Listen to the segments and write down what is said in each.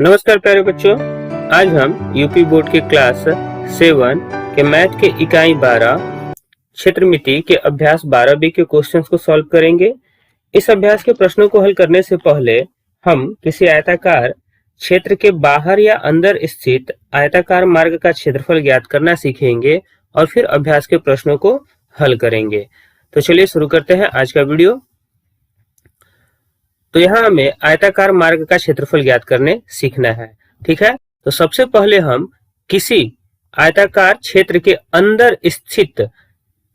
नमस्कार प्यारे बच्चों, आज हम यूपी बोर्ड के क्लास 7 के मैथ के इकाई 12 क्षेत्रमिति के अभ्यास 12B के क्वेश्चंस को सॉल्व करेंगे। इस अभ्यास के प्रश्नों को हल करने से पहले हम किसी आयताकार क्षेत्र के बाहर या अंदर स्थित आयताकार मार्ग का क्षेत्रफल ज्ञात करना सीखेंगे और फिर अभ्यास के प्रश्नों को हल करेंगे। तो चलिए शुरू करते हैं आज का वीडियो। तो यहाँ हमें आयताकार मार्ग का क्षेत्रफल ज्ञात करने सीखना है। ठीक है, तो सबसे पहले हम किसी आयताकार क्षेत्र के अंदर स्थित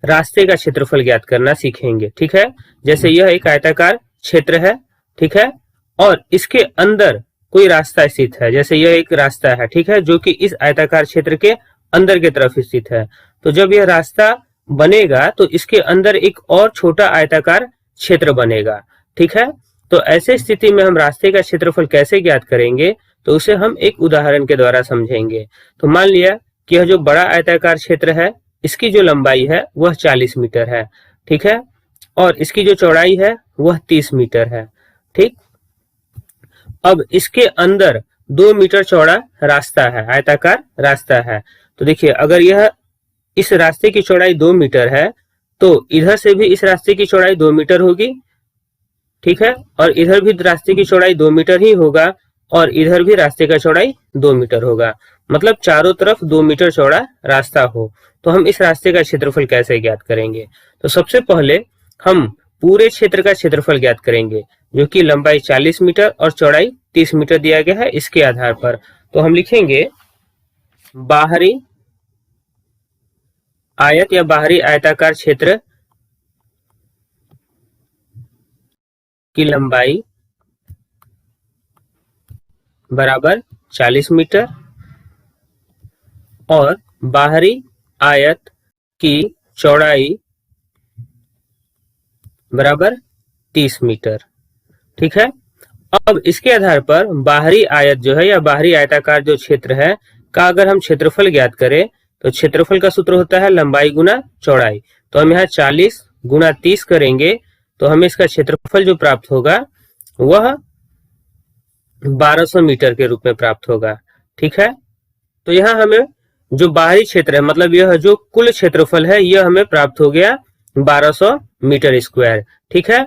रास्ते का क्षेत्रफल ज्ञात करना सीखेंगे। ठीक है, जैसे यह एक आयताकार क्षेत्र है, ठीक है, और इसके अंदर कोई रास्ता स्थित है, जैसे यह एक रास्ता है, ठीक है, जो कि इस आयताकार क्षेत्र के अंदर की तरफ स्थित है। तो जब यह रास्ता बनेगा तो इसके अंदर एक और छोटा आयताकार क्षेत्र बनेगा। ठीक है, तो ऐसे स्थिति में हम रास्ते का क्षेत्रफल कैसे ज्ञात करेंगे, तो उसे हम एक उदाहरण के द्वारा समझेंगे। तो मान लिया कि यह जो बड़ा आयताकार क्षेत्र है, इसकी जो लंबाई है वह 40 मीटर है, ठीक है, और इसकी जो चौड़ाई है वह 30 मीटर है। ठीक, अब इसके अंदर 2 मीटर चौड़ा रास्ता है, आयताकार रास्ता है। तो देखिए, अगर यह इस रास्ते की चौड़ाई 2 मीटर है तो इधर से भी इस रास्ते की चौड़ाई 2 मीटर होगी, ठीक है, और इधर भी रास्ते की चौड़ाई 2 मीटर ही होगा और इधर भी रास्ते का चौड़ाई 2 मीटर होगा, मतलब चारों तरफ 2 मीटर चौड़ा रास्ता हो। तो हम इस रास्ते का क्षेत्रफल कैसे ज्ञात करेंगे? तो सबसे पहले हम पूरे क्षेत्र का क्षेत्रफल ज्ञात करेंगे, जो कि लंबाई 40 मीटर और चौड़ाई 30 मीटर दिया गया है। इसके आधार पर तो हम लिखेंगे बाहरी आयत या बाहरी आयताकार क्षेत्र की लंबाई बराबर 40 मीटर और बाहरी आयत की चौड़ाई बराबर 30 मीटर। ठीक है, अब इसके आधार पर बाहरी आयत जो है या बाहरी आयताकार जो क्षेत्र है का अगर हम क्षेत्रफल ज्ञात करें तो क्षेत्रफल का सूत्र होता है लंबाई गुना चौड़ाई। तो हम यहाँ 40 गुना 30 करेंगे तो हमें इसका क्षेत्रफल जो प्राप्त होगा वह 1200 मीटर के रूप में प्राप्त होगा। ठीक है, तो यहाँ हमें जो बाहरी क्षेत्र है, मतलब यह जो कुल क्षेत्रफल है, यह हमें प्राप्त हो गया 1200 मीटर स्क्वायर। ठीक है,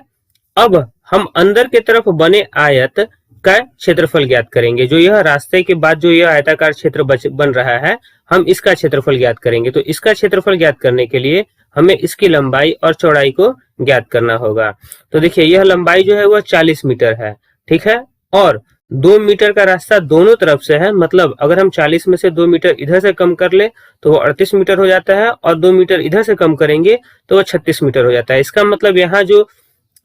अब हम अंदर के तरफ बने आयत का क्षेत्रफल ज्ञात करेंगे। जो यह रास्ते के बाद जो यह आयताकार क्षेत्र बन रहा है, हम इसका क्षेत्रफल ज्ञात करेंगे। तो इसका क्षेत्रफल ज्ञात करने के लिए हमें इसकी लंबाई और चौड़ाई को ज्ञात करना होगा। तो देखिए, यह लंबाई जो है वह 40 मीटर है, ठीक है, और 2 मीटर का रास्ता दोनों तरफ से है, मतलब अगर हम 40 में से 2 मीटर इधर से कम कर ले तो वो 38 मीटर हो जाता है और 2 मीटर इधर से कम करेंगे तो वो 36 मीटर हो जाता है। इसका मतलब यहाँ जो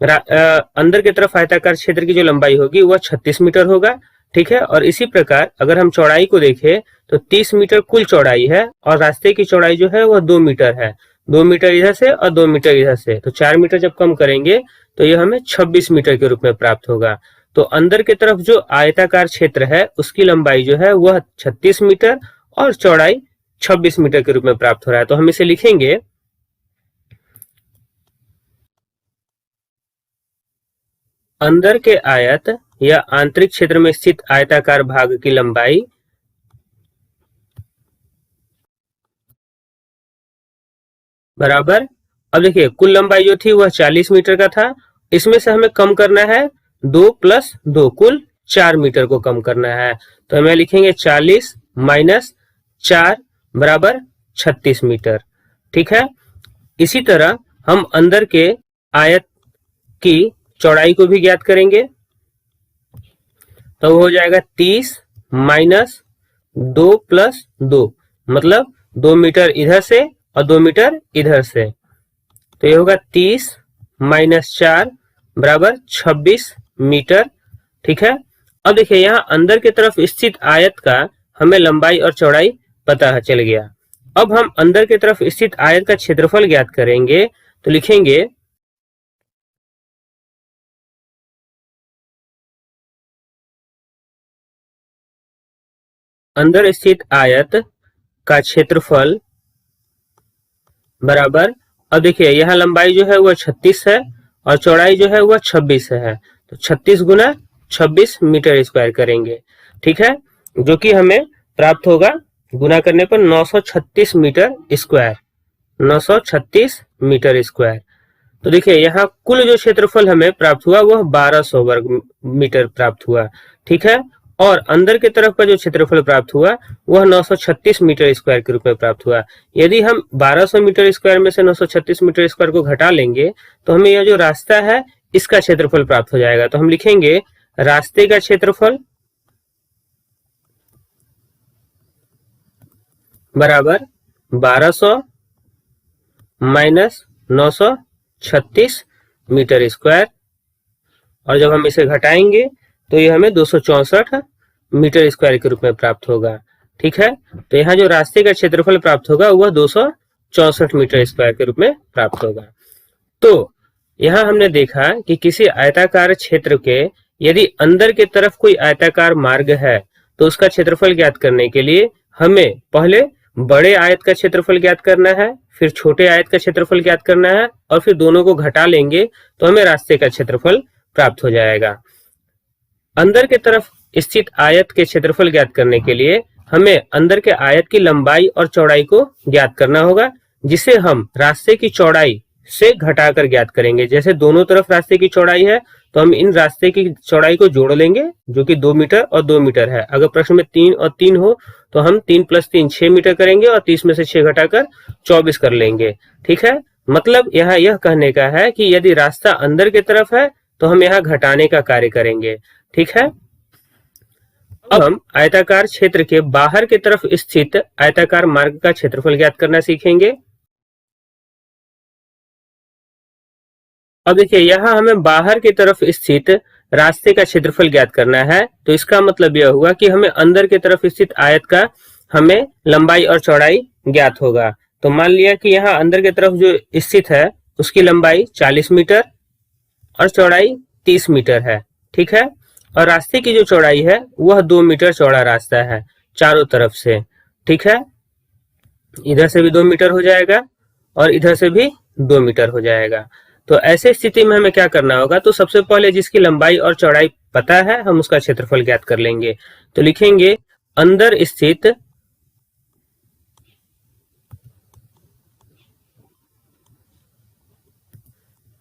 अंदर की तरफ आयताकार क्षेत्र की जो लंबाई होगी वह 36 मीटर होगा। ठीक है, और इसी प्रकार अगर हम चौड़ाई को देखें तो 30 मीटर कुल चौड़ाई है और रास्ते की चौड़ाई जो है वह 2 मीटर है। 2 मीटर इधर से और 2 मीटर इधर से, तो 4 मीटर जब कम करेंगे तो यह हमें 26 मीटर के रूप में प्राप्त होगा। तो अंदर की तरफ जो आयताकार क्षेत्र है उसकी लंबाई जो है वह 36 मीटर और चौड़ाई 26 मीटर के रूप में प्राप्त हो रहा है। तो हम इसे लिखेंगे अंदर के आयत या आंतरिक क्षेत्र में स्थित आयताकार भाग की लंबाई बराबर, अब देखिए कुल लंबाई जो थी वह 40 मीटर का था, इसमें से हमें कम करना है 2 + 2, कुल 4 मीटर को कम करना है। तो हमें लिखेंगे 40 - 4 बराबर 36 मीटर। ठीक है, इसी तरह हम अंदर के आयत की चौड़ाई को भी ज्ञात करेंगे। तो हो जाएगा 30 - 2 + 2, मतलब 2 मीटर इधर से और 2 मीटर इधर से, तो ये होगा 30 - 4 बराबर 26 मीटर। ठीक है, अब देखिए यहाँ अंदर की तरफ स्थित आयत का हमें लंबाई और चौड़ाई पता चल गया। अब हम अंदर की तरफ स्थित आयत का क्षेत्रफल ज्ञात करेंगे। तो लिखेंगे अंदर स्थित आयत का क्षेत्रफल बराबर, अब देखिए यहाँ लंबाई जो है वह 36 है और चौड़ाई जो है वह 26 है। तो 36 गुना 226 मीटर स्क्वायर करेंगे, ठीक है, जो कि हमें प्राप्त होगा गुना करने पर 936 मीटर स्क्वायर, 936 मीटर स्क्वायर। तो देखिए यहाँ कुल जो क्षेत्रफल हमें प्राप्त हुआ वह 1200 वर्ग मीटर प्राप्त हुआ, ठीक है, और अंदर की तरफ का जो क्षेत्रफल प्राप्त हुआ वह 936 मीटर स्क्वायर के रूप में प्राप्त हुआ। यदि हम 1200 मीटर स्क्वायर में से 936 मीटर स्क्वायर को घटा लेंगे तो हमें यह जो रास्ता है इसका क्षेत्रफल प्राप्त हो जाएगा। तो हम लिखेंगे रास्ते का क्षेत्रफल बराबर 1200 माइनस 936 मीटर स्क्वायर, और जब हम इसे घटाएंगे तो ये हमें 264 मीटर स्क्वायर के रूप में प्राप्त होगा, ठीक है। तो यहाँ जो रास्ते का क्षेत्रफल प्राप्त होगा वह 264 मीटर स्क्वायर के रूप में प्राप्त होगा। तो यहाँ हमने देखा कि किसी आयताकार क्षेत्र के यदि अंदर की तरफ कोई आयताकार मार्ग है तो उसका क्षेत्रफल ज्ञात करने के लिए हमें पहले बड़े आयत का क्षेत्रफल ज्ञात करना है, फिर छोटे आयत का क्षेत्रफल ज्ञात करना है, और फिर दोनों को घटा लेंगे तो हमें रास्ते का क्षेत्रफल प्राप्त हो जाएगा। अंदर के तरफ स्थित आयत के क्षेत्रफल ज्ञात करने के लिए हमें अंदर के आयत की लंबाई और चौड़ाई को ज्ञात करना होगा, जिसे हम रास्ते की चौड़ाई से घटाकर ज्ञात करेंगे। जैसे दोनों तरफ रास्ते की चौड़ाई है तो हम इन रास्ते की चौड़ाई को जोड़ लेंगे जो कि 2 मीटर और 2 मीटर है। अगर प्रश्न में 3 और 3 हो तो हम 3 + 3 6 मीटर करेंगे और 30 में से 6 घटाकर 24 कर लेंगे, ठीक है। मतलब यहाँ यह कहने का है कि यदि रास्ता अंदर की तरफ है तो हम यहाँ घटाने का कार्य करेंगे, ठीक है। अब हम आयताकार क्षेत्र के बाहर की तरफ स्थित आयताकार मार्ग का क्षेत्रफल ज्ञात करना सीखेंगे। अब देखिए यहाँ हमें बाहर की तरफ स्थित रास्ते का क्षेत्रफल ज्ञात करना है, तो इसका मतलब यह हुआ कि हमें अंदर की तरफ स्थित आयत का हमें लंबाई और चौड़ाई ज्ञात होगा। तो मान लिया कि यहाँ अंदर की तरफ जो स्थित है उसकी लंबाई 40 मीटर और चौड़ाई 30 मीटर है, ठीक है, और रास्ते की जो चौड़ाई है वह 2 मीटर चौड़ा रास्ता है चारों तरफ से, ठीक है। इधर से भी 2 मीटर हो जाएगा और इधर से भी 2 मीटर हो जाएगा। तो ऐसे स्थिति में हमें क्या करना होगा, तो सबसे पहले जिसकी लंबाई और चौड़ाई पता है हम उसका क्षेत्रफल ज्ञात कर लेंगे। तो लिखेंगे अंदर स्थित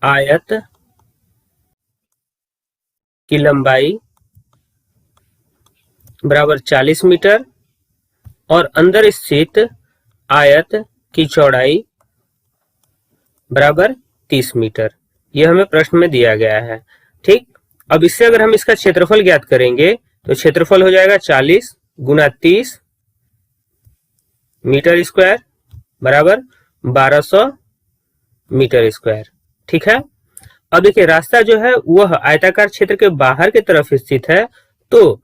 आयत की लंबाई बराबर 40 मीटर और अंदर स्थित आयत की चौड़ाई बराबर 30 मीटर। यह हमें प्रश्न में दिया गया है, ठीक। अब इससे अगर हम इसका क्षेत्रफल ज्ञात करेंगे तो क्षेत्रफल हो जाएगा 40 गुना 30 मीटर स्क्वायर बराबर 1200 मीटर स्क्वायर, ठीक है। अब देखिए रास्ता जो है वह आयताकार क्षेत्र के बाहर की तरफ स्थित है, तो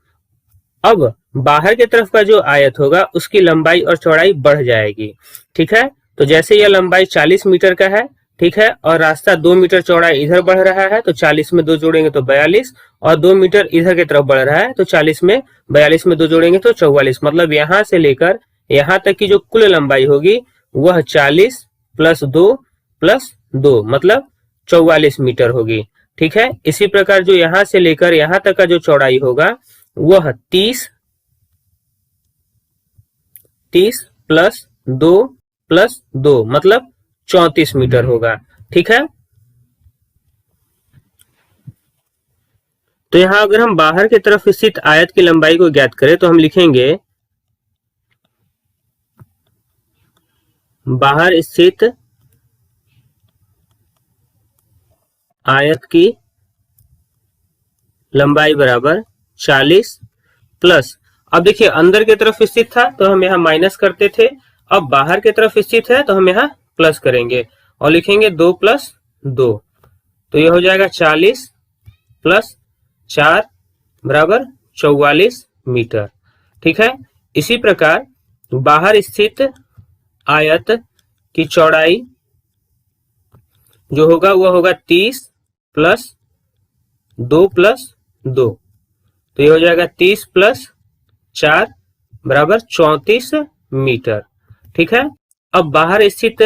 अब बाहर की तरफ का जो आयत होगा उसकी लंबाई और चौड़ाई बढ़ जाएगी, ठीक है। तो जैसे यह लंबाई 40 मीटर का है, ठीक है, और रास्ता 2 मीटर चौड़ा इधर बढ़ रहा है तो 40 में 2 जोड़ेंगे तो 42, और 2 मीटर इधर की तरफ बढ़ रहा है तो 40 में 42 में 2 जोड़ेंगे तो 44। मतलब यहां से लेकर यहां तक की जो कुल लंबाई होगी वह 40 + 2 + 2 मतलब 44 मीटर होगी, ठीक है। इसी प्रकार जो यहां से लेकर यहां तक का जो चौड़ाई होगा वह 30 + 2 + 2 मतलब 34 मीटर होगा, ठीक है। तो यहां अगर हम बाहर की तरफ स्थित आयत की लंबाई को ज्ञात करें तो हम लिखेंगे बाहर स्थित आयत की लंबाई बराबर 40 प्लस, अब देखिए अंदर की तरफ स्थित था तो हम यहाँ माइनस करते थे, अब बाहर की तरफ स्थित है तो हम यहाँ प्लस करेंगे और लिखेंगे 2 + 2, तो यह हो जाएगा 40 + 4 बराबर 44 मीटर, ठीक है। इसी प्रकार बाहर स्थित आयत की चौड़ाई जो होगा वह होगा 30 + 2 + 2, तो यह हो जाएगा 30 + 4 बराबर 34 मीटर, ठीक है। अब बाहर स्थित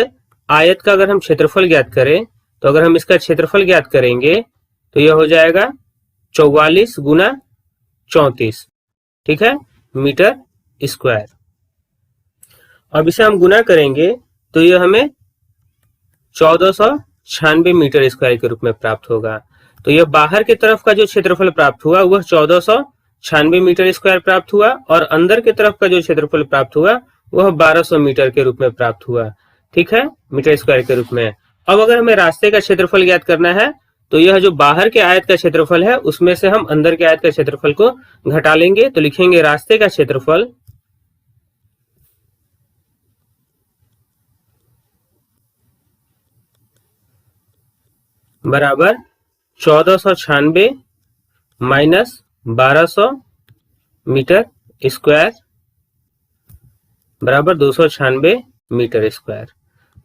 आयत का अगर हम क्षेत्रफल ज्ञात करें तो अगर हम इसका क्षेत्रफल ज्ञात करेंगे तो यह हो जाएगा 44 गुना 34, ठीक है, मीटर स्क्वायर। अब इसे हम गुना करेंगे तो यह हमें 1496 मीटर स्क्वायर के रूप में प्राप्त होगा। तो यह बाहर की तरफ का जो क्षेत्रफल प्राप्त हुआ वह 1496 मीटर स्क्वायर प्राप्त हुआ, और अंदर की तरफ का जो क्षेत्रफल प्राप्त हुआ वह 1200 मीटर के रूप में प्राप्त हुआ, ठीक है, मीटर स्क्वायर के रूप में। अब अगर हमें रास्ते का क्षेत्रफल ज्ञात करना है तो यह जो बाहर के आयत का क्षेत्रफल है उसमें से हम अंदर के आयत का क्षेत्रफल को घटा लेंगे। तो लिखेंगे रास्ते का क्षेत्रफल बराबर 1496 माइनस 1200 मीटर स्क्वायर बराबर 296 मीटर स्क्वायर,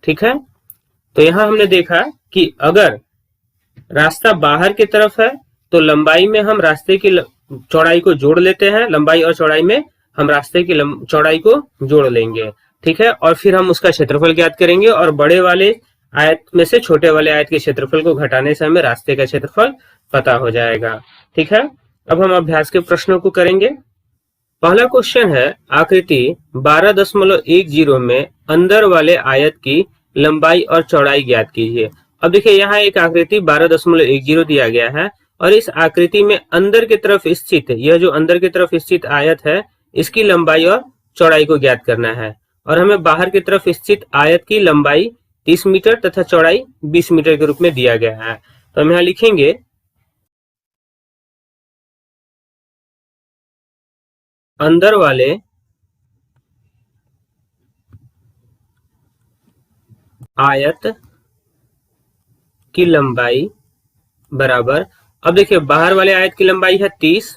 ठीक है। तो यहां हमने देखा कि अगर रास्ता बाहर की तरफ है तो लंबाई में हम रास्ते की चौड़ाई को जोड़ लेते हैं, लंबाई और चौड़ाई में हम रास्ते की चौड़ाई को जोड़ लेंगे, ठीक है, और फिर हम उसका क्षेत्रफल ज्ञात करेंगे, और बड़े वाले आयत में से छोटे वाले आयत के क्षेत्रफल को घटाने से हमें रास्ते का क्षेत्रफल पता हो जाएगा, ठीक है। अब हम अभ्यास के प्रश्नों को करेंगे। पहला क्वेश्चन है आकृति 12.10 में अंदर वाले आयत की लंबाई और चौड़ाई ज्ञात कीजिए। अब देखिए यहाँ एक आकृति 12.10 दिया गया है, और इस आकृति में अंदर की तरफ स्थित यह जो अंदर की तरफ स्थित आयत है इसकी लंबाई और चौड़ाई को ज्ञात करना है, और हमें बाहर की तरफ स्थित आयत की लंबाई 30 मीटर तथा चौड़ाई 20 मीटर के रूप में दिया गया है। तो हम यहाँ लिखेंगे अंदर वाले आयत की लंबाई बराबर, अब देखिए बाहर वाले आयत की लंबाई है 30,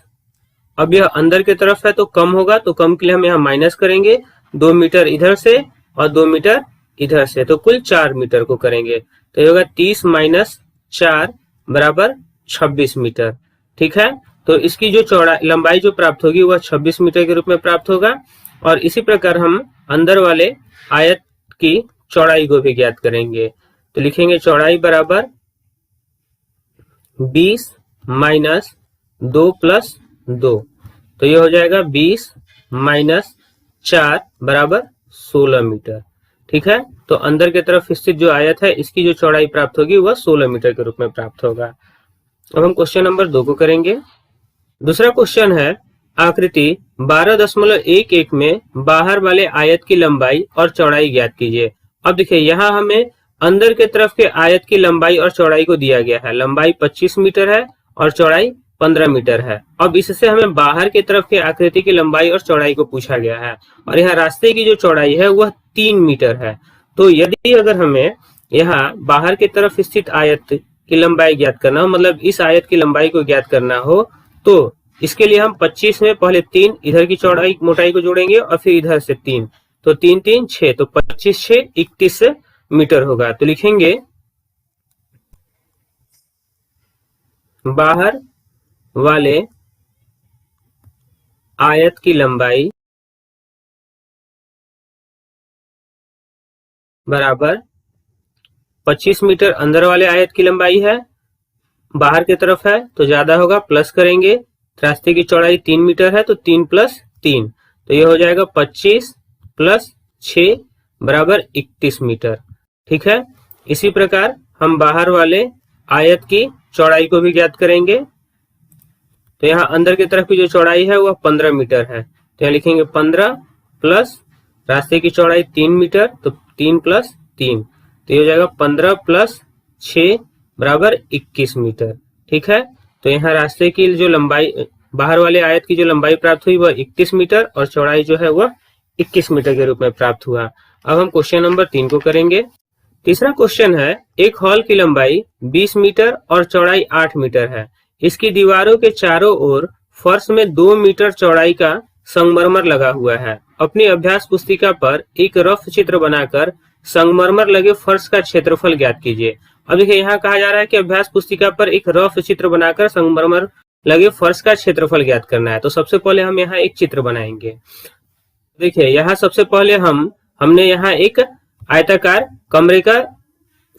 अब यह अंदर की तरफ है तो कम होगा, तो कम के लिए हम यहाँ माइनस करेंगे 2 मीटर इधर से और 2 मीटर इधर से, तो कुल 4 मीटर को करेंगे। तो ये होगा 30 माइनस 4 बराबर 26 मीटर, ठीक है। तो इसकी जो चौड़ाई लंबाई जो प्राप्त होगी वह 26 मीटर के रूप में प्राप्त होगा, और इसी प्रकार हम अंदर वाले आयत की चौड़ाई को भी ज्ञात करेंगे। तो लिखेंगे चौड़ाई बराबर 20 माइनस 2 प्लस 2, तो ये हो जाएगा 20 माइनस 4 बराबर 16 मीटर, ठीक है। तो अंदर की तरफ स्थित जो आयत है इसकी जो चौड़ाई प्राप्त होगी वह 16 मीटर के रूप में प्राप्त होगा। अब हम क्वेश्चन नंबर 2 को करेंगे। दूसरा क्वेश्चन है आकृति 12.11 में बाहर वाले आयत की लंबाई और चौड़ाई ज्ञात कीजिए। अब देखिए यहाँ हमें अंदर के तरफ के आयत की लंबाई और चौड़ाई को दिया गया है, लंबाई 25 मीटर है और चौड़ाई 15 मीटर है। अब इससे हमें बाहर की तरफ के आकृति की लंबाई और चौड़ाई को पूछा गया है, और यहाँ रास्ते की जो चौड़ाई है वह 3 मीटर है। तो यदि अगर हमें यहाँ बाहर की तरफ स्थित आयत की लंबाई ज्ञात करना हो, मतलब इस आयत की लंबाई को ज्ञात करना हो, तो इसके लिए हम 25 में पहले 3 इधर की चौड़ाई मोटाई को जोड़ेंगे और फिर इधर से 3, तो 3 3 6, तो 25 6 31 मीटर होगा। तो लिखेंगे बाहर वाले आयत की लंबाई बराबर 25 मीटर अंदर वाले आयत की लंबाई है, बाहर की तरफ है तो ज्यादा होगा, प्लस करेंगे, रास्ते की चौड़ाई 3 मीटर है तो 3 प्लस 3, तो ये हो जाएगा 25 प्लस 6 बराबर 31 मीटर, ठीक है। इसी प्रकार हम बाहर वाले आयत की चौड़ाई को भी ज्ञात करेंगे। तो यहाँ अंदर की तरफ की जो चौड़ाई है वह 15 मीटर है, तो यहाँ लिखेंगे 15 प्लस रास्ते की चौड़ाई 3 मीटर, तो 3 प्लस 3, तो ये हो जाएगा 15 प्लस 6 बराबर 21 मीटर, ठीक है। तो यहाँ रास्ते की जो लंबाई बाहर वाले आयत की जो लंबाई प्राप्त हुई वह 31 मीटर और चौड़ाई जो है वह 21 मीटर के रूप में प्राप्त हुआ। अब हम क्वेश्चन नंबर 3 को करेंगे। तीसरा क्वेश्चन है एक हॉल की लंबाई 20 मीटर और चौड़ाई 8 मीटर है। इसकी दीवारों के चारों ओर फर्श में 2 मीटर चौड़ाई का संगमरमर लगा हुआ है। अपनी अभ्यास पुस्तिका पर एक रफ चित्र बनाकर संगमरमर लगे फर्श का क्षेत्रफल ज्ञात कीजिए। अब देखिए यहाँ कहा जा रहा है कि अभ्यास पुस्तिका पर एक रफ चित्र बनाकर संगमरमर लगे फर्श का क्षेत्रफल ज्ञात करना है। तो सबसे पहले हम यहाँ एक चित्र बनाएंगे। देखिए यहाँ सबसे पहले हमने यहाँ एक आयताकार कमरे का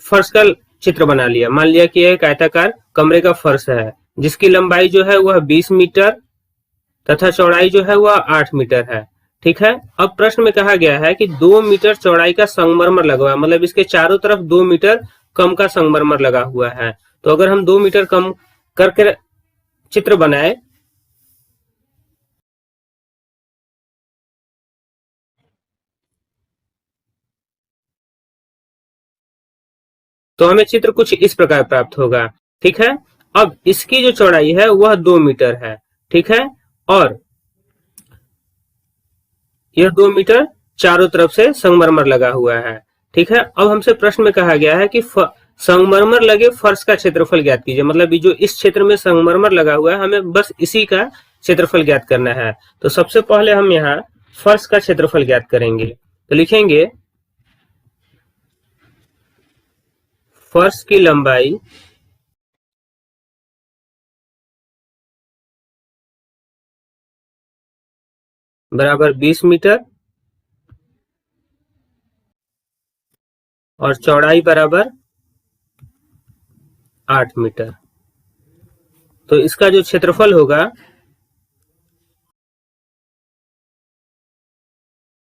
फर्श का चित्र बना लिया। मान लिया कि एक आयताकार कमरे का फर्श है, जिसकी लंबाई जो है वह 20 मीटर तथा चौड़ाई जो है वह 8 मीटर है। ठीक है, अब प्रश्न में कहा गया है कि 2 मीटर चौड़ाई का संगमरमर लगा हुआ है, मतलब इसके चारों तरफ 2 मीटर कम का संगमरमर लगा हुआ है। तो अगर हम 2 मीटर कम करके चित्र बनाए तो हमें चित्र कुछ इस प्रकार प्राप्त होगा। ठीक है, अब इसकी जो चौड़ाई है वह 2 मीटर है। ठीक है, और यह 2 मीटर चारों तरफ से संगमरमर लगा हुआ है। ठीक है, अब हमसे प्रश्न में कहा गया है कि संगमरमर लगे फर्श का क्षेत्रफल ज्ञात कीजिए, मतलब जो इस क्षेत्र में संगमरमर लगा हुआ है हमें बस इसी का क्षेत्रफल ज्ञात करना है। तो सबसे पहले हम यहाँ फर्श का क्षेत्रफल ज्ञात करेंगे। तो लिखेंगे फर्श की लंबाई बराबर 20 मीटर और चौड़ाई बराबर 8 मीटर। तो इसका जो क्षेत्रफल होगा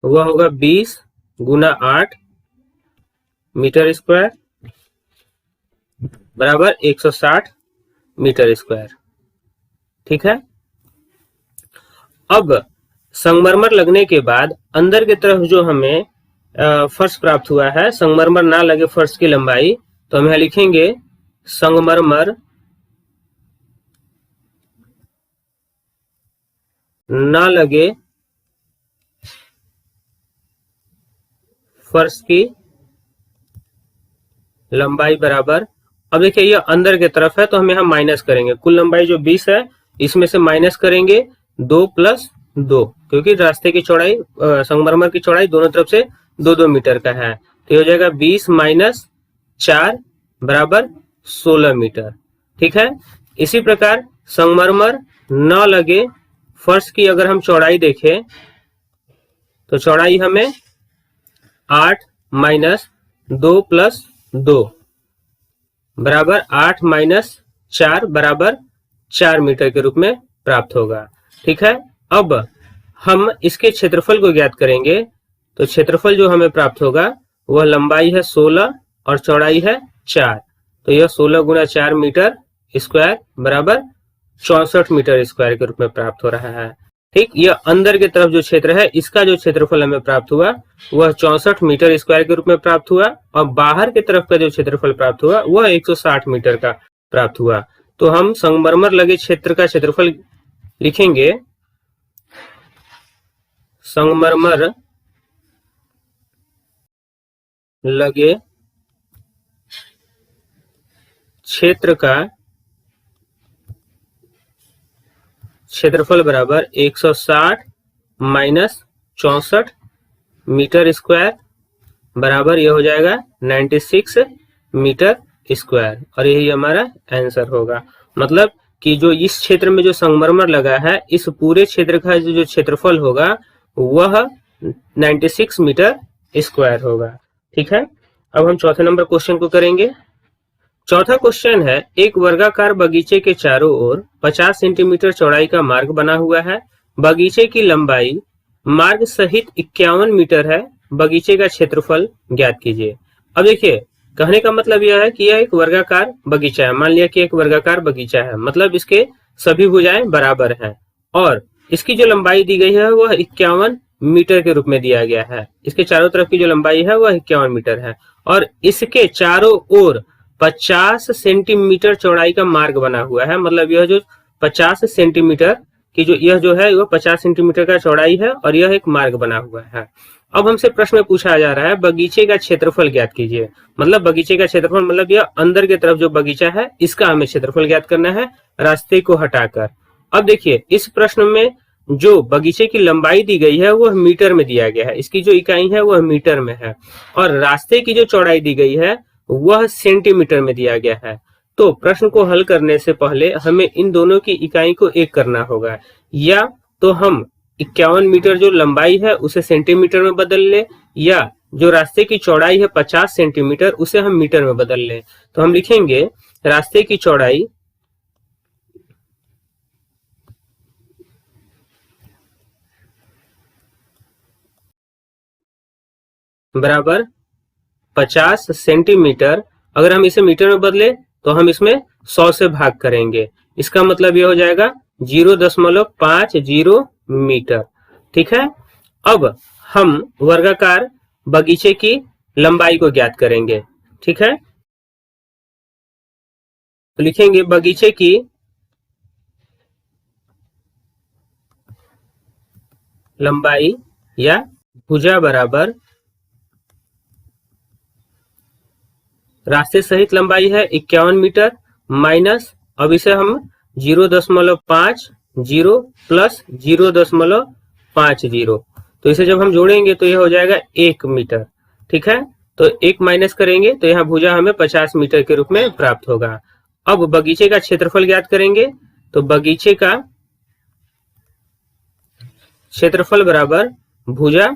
वह होगा 20 गुना 8 मीटर स्क्वायर बराबर 160 मीटर स्क्वायर। ठीक है, अब संगमरमर लगने के बाद अंदर की तरफ जो हमें फर्श प्राप्त हुआ है, संगमरमर ना लगे फर्श की लंबाई, तो हम यहाँ लिखेंगे संगमरमर ना लगे फर्श की लंबाई बराबर, अब देखिए ये अंदर की तरफ है तो हम यहाँ माइनस करेंगे, कुल लंबाई जो 20 है इसमें से माइनस करेंगे 2 + 2, क्योंकि रास्ते की चौड़ाई संगमरमर की चौड़ाई दोनों तरफ से 2-2 मीटर का है। तो हो जाएगा 20 - 4 बराबर 16 मीटर। ठीक है, इसी प्रकार संगमरमर न लगे फर्श की अगर हम चौड़ाई देखें तो चौड़ाई हमें 8 - 2 + 2 बराबर 8 - 4 बराबर 4 मीटर के रूप में प्राप्त होगा। ठीक है, अब हम इसके क्षेत्रफल को ज्ञात करेंगे। तो क्षेत्रफल जो हमें प्राप्त होगा वह लंबाई है 16 और चौड़ाई है 4, तो यह 16 गुना 4 मीटर स्क्वायर बराबर 64 मीटर स्क्वायर के रूप में प्राप्त हो रहा है। ठीक, यह अंदर की तरफ जो क्षेत्र है इसका जो क्षेत्रफल हमें प्राप्त हुआ वह 64 मीटर स्क्वायर के रूप में प्राप्त हुआ, और बाहर की तरफ का जो क्षेत्रफल प्राप्त हुआ वह 160 मीटर का प्राप्त हुआ। तो हम संगमरमर लगे क्षेत्र का क्षेत्रफल लिखेंगे संगमरमर लगे क्षेत्र का क्षेत्रफल बराबर 160 - 64 मीटर स्क्वायर बराबर यह हो जाएगा 96 मीटर स्क्वायर, और यही हमारा आंसर होगा। मतलब कि जो इस क्षेत्र में जो संगमरमर लगा है इस पूरे क्षेत्र का जो क्षेत्रफल होगा वह 96 मीटर स्क्वायर होगा। ठीक है, अब हम चौथे नंबर क्वेश्चन को करेंगे। चौथा क्वेश्चन है, एक वर्गाकार बगीचे के चारों ओर 50 सेंटीमीटर चौड़ाई का मार्ग बना हुआ है। बगीचे की लंबाई मार्ग सहित 51 मीटर है। बगीचे का क्षेत्रफल ज्ञात कीजिए। अब देखिए, कहने का मतलब यह है कि यह एक वर्गाकार बगीचा है। मान लिया कि एक वर्गाकार बगीचा है, मतलब इसके सभी भुजाएं बराबर हैं और इसकी जो लंबाई दी गई है वह 51 मीटर के रूप में दिया गया है। इसके चारों तरफ की जो लंबाई है वह 51 मीटर है और इसके चारों ओर 50 सेंटीमीटर चौड़ाई का मार्ग बना हुआ है। मतलब यह जो 50 सेंटीमीटर की यह जो है वह 50 सेंटीमीटर का चौड़ाई है और यह एक मार्ग बना हुआ है। अब हमसे प्रश्न में पूछा जा रहा है बगीचे का क्षेत्रफल ज्ञात कीजिए। मतलब बगीचे का क्षेत्रफल मतलब यह अंदर की तरफ जो बगीचा है इसका हमें क्षेत्रफल ज्ञात करना है रास्ते को हटाकर। अब देखिए, इस प्रश्न में जो बगीचे की लंबाई दी गई है वह मीटर में दिया गया है, इसकी जो इकाई है वह मीटर में है, और रास्ते की जो चौड़ाई दी गई है वह सेंटीमीटर में दिया गया है। तो प्रश्न को हल करने से पहले हमें इन दोनों की इकाई को एक करना होगा, या तो हम 51 मीटर जो लंबाई है उसे सेंटीमीटर में बदल ले, या जो रास्ते की चौड़ाई है 50 सेंटीमीटर उसे हम मीटर में बदल ले। तो हम लिखेंगे रास्ते की चौड़ाई बराबर 50 सेंटीमीटर। अगर हम इसे मीटर में बदले तो हम इसमें 100 से भाग करेंगे। इसका मतलब ये हो जाएगा 0.50 मीटर। ठीक है। अब हम वर्गाकार बगीचे की लंबाई को ज्ञात करेंगे। ठीक है, तो लिखेंगे बगीचे की लंबाई या भुजा बराबर रास्ते सहित लंबाई है 51 मीटर माइनस, अब इसे हम 0.50 प्लस 0.50, तो इसे जब हम जोड़ेंगे तो यह हो जाएगा 1 मीटर। ठीक है, तो 1 माइनस करेंगे तो यहाँ भुजा हमें 50 मीटर के रूप में प्राप्त होगा। अब बगीचे का क्षेत्रफल ज्ञात करेंगे, तो बगीचे का क्षेत्रफल बराबर भुजा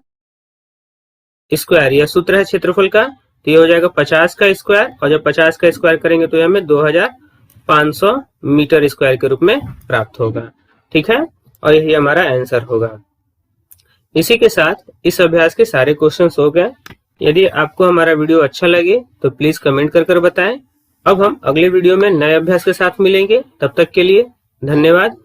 स्क्वायर, यह सूत्र है क्षेत्रफल का, तो ये हो जाएगा 50 का स्क्वायर, और जब 50 का स्क्वायर करेंगे तो हमें 2500 मीटर स्क्वायर के रूप में प्राप्त होगा। ठीक है, और यही हमारा आंसर होगा। इसी के साथ इस अभ्यास के सारे क्वेश्चंस हो गए। यदि आपको हमारा वीडियो अच्छा लगे तो प्लीज कमेंट कर बताएं। अब हम अगले वीडियो में नए अभ्यास के साथ मिलेंगे, तब तक के लिए धन्यवाद।